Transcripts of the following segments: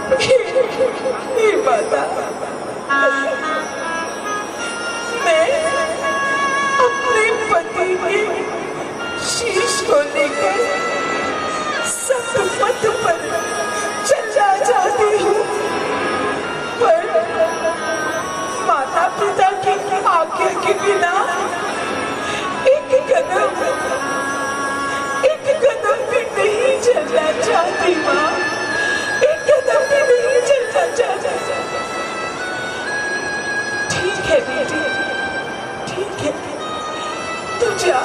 हे माता, मैं अपने पति के शीश को लेकर सतपथ पर चला जाती हूँ, पर माता पिता की आज्ञा के बिना एक कदम भी नहीं चलना चाहती माँ, एक कदम भी नहीं चलना चाहती। ठीक है बेटी, ठीक है, तू जा,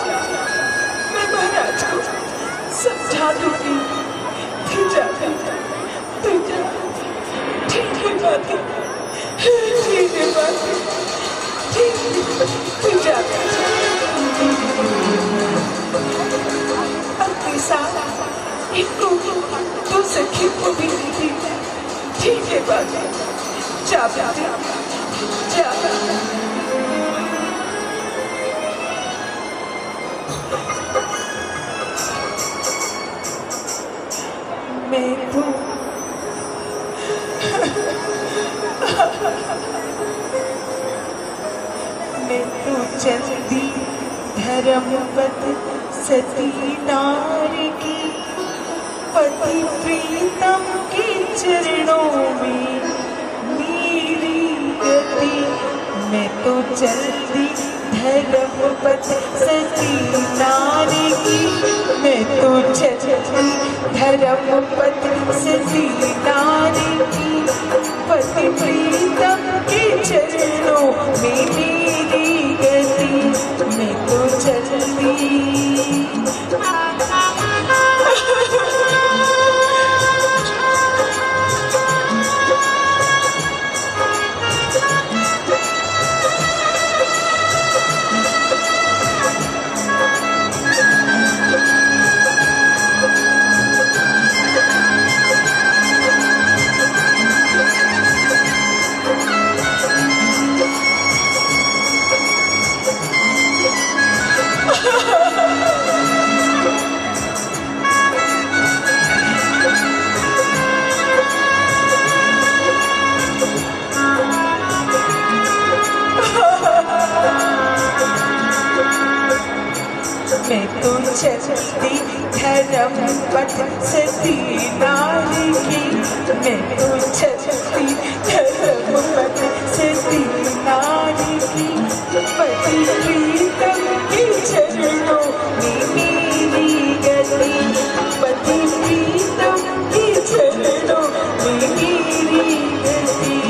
मैं महाराज को समझा दूंगी। तू जा, तू जा, ठीक है बात, ठीक है बात, ठीक है, तू जा। अपने साथ इनको दो सखी को भी दी, ठीक है बात, जा बेटा, जा। मैं तो चलती धर्मपथ सती नारी की, पति प्रीतम के चरणों में मेरी गति। मैं तो चलती धर्मपथ सती नारी की, मैं तो चलती धर्मपथ सती नारी की, पति प्रीतम के चरणों में मेरी गति। मैं तो चलती मैं तो चलती धर्मपथ सती नारी की, मैं तो चलती धर्मपथ सती नारी की, पति प्रीतम के चरणों में मेरी गति। पति प्रीतम के चरणों में मेरी गति।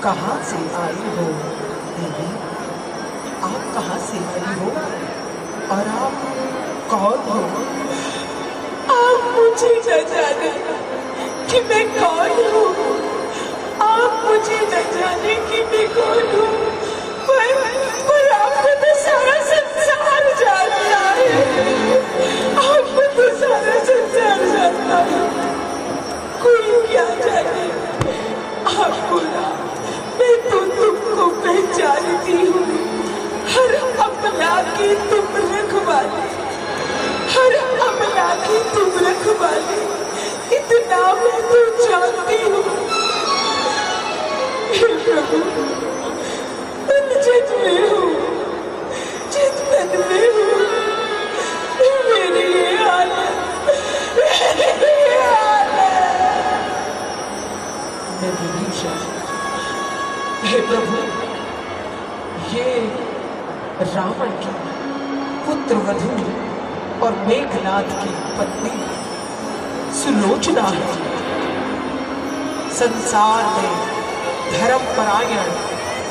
कहाँ से आई हो देवी? आप कहाँ से आई हो और आप कौन हो? आप मुझे न जाने कि मैं कौन हूँ, आप मुझे न जाने कि मैं कौन हूँ, पर आपको तो सारा संसार जानता है, आपको तो सारा संसार जानता है। कोई क्या जाने, आप बोला मैं तो तुमको पहचानती हूँ, हर अबला की तुम रखवाली, हर अबला की तुम रखवाली, इतना मैं तो जानती हूँ। हे प्रभु, तुम जित में हो, जित मन में हो, मेरी ये हालत, मेरी ये हालत। मैं विभीषण, हे प्रभु, ये रावण की पुत्र वधू और मेघनाथ की पत्नी सुलोचना है। संसार में धर्मपरायण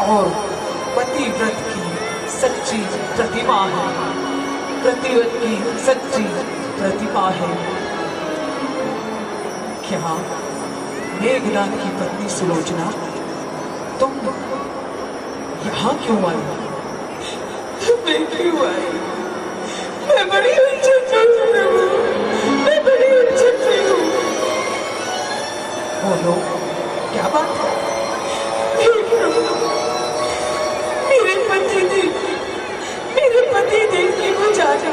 और पतिव्रत की सच्ची प्रतिमा है, पतिव्रत की सच्ची प्रतिमा है। क्या मेघनाथ की पत्नी सुलोचना, तुम यहाँ क्यों आई? मैं क्यों आई? मैं बड़ी उच्चत में हूँ, मैं बड़ी उच्चत में हूँ। बोलो, क्या बात है? मेरे पति देव की पुजारी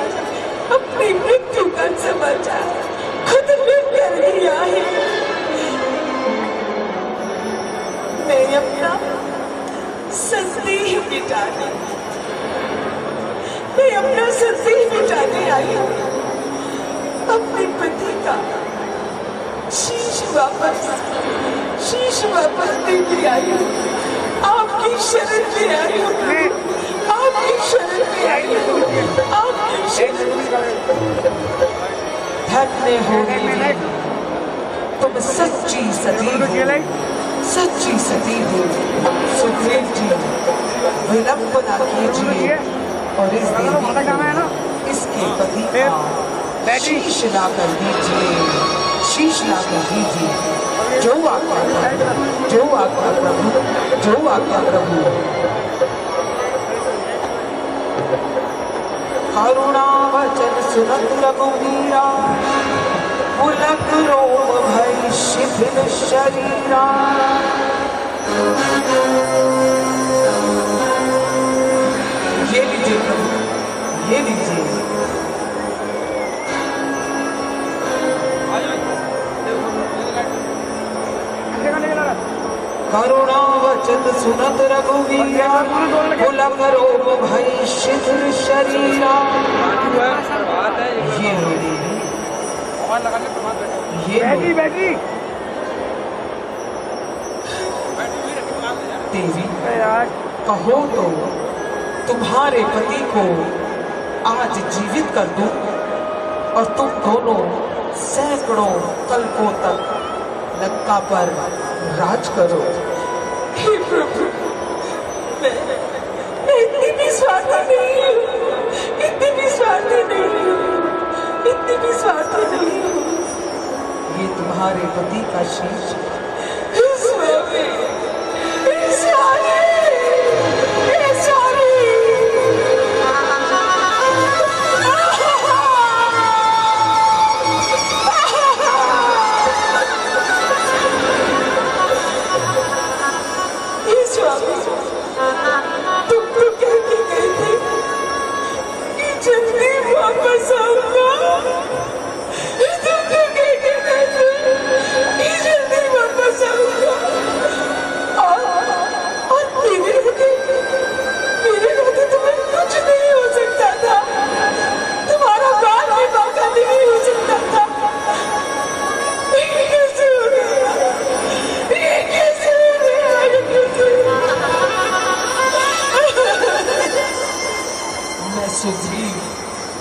अपनी मृत्यु का समाचार खुद में कर दिया है। मैं अपना संदेह मिटाने, मैं अपना संदेह मिटाने आई हूँ। अपने पति का शीश वापस देने आई हूँ। आपकी शरण में आई हूँ, आपकी शरण में आई हूँ, आपकी शरण में। धन्य हो देवी, तुम सच्ची सती हो, सच्ची सती हो। सुग्रीव जी, विलंब न कीजिए और इस देवी को इसके पति का शीश ला कर दीजिए, शीश ला कर दीजिए। जो आज्ञा प्रभु, जो आज्ञा प्रभु, जो आज्ञा प्रभु। करुणावचन सुनत रघुवीरा, पुलक रोम भई शिथिल शरीरा। ये लीजिए प्रभु, ये लीजिए। करुणावचन सुनत रघुवीरा, पुलक रोम भई शिथिल शरीरा। ये देवी कहो तो तुम्हारे पति को आज जीवित कर दूं और तुम दोनों सैकड़ों कल्पों तक लंका पर राज करो। हे प्रभु, मैं इतनी भी स्वार्थी नहीं हूँ, इतनी भी स्वार्थी नहीं हूँ, इतनी भी स्वार्थी नहीं हूँ। ये तुम्हारे पति का शीश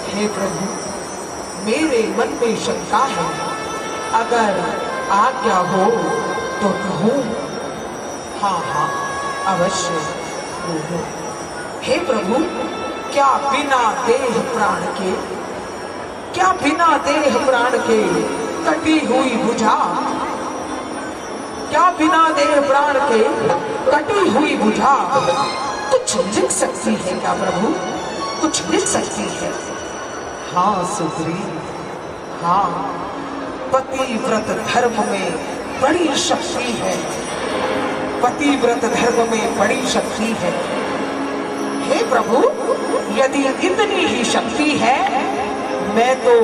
हे प्रभु, मेरे मन में शंका है, अगर आज्ञा हो तो कहूँ। हाँ हाँ, अवश्य हो। हे प्रभु, क्या बिना देह प्राण के, क्या बिना देह प्राण के कटी हुई भुजा, क्या बिना देह प्राण के कटी हुई भुजा कुछ लिख सकती है क्या प्रभु, कुछ लिख सकती है? हाँ सुग्रीव, हाँ, पतिव्रत धर्म में बड़ी शक्ति है, पतिव्रत धर्म में बड़ी शक्ति है। हे प्रभु, यदि इतनी ही शक्ति है, मैं तो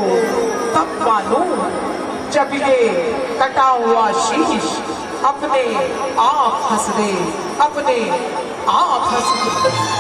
तब मानूं जब ये कटा हुआ शीश अपने आप हंस दे, अपने आप हंस दे।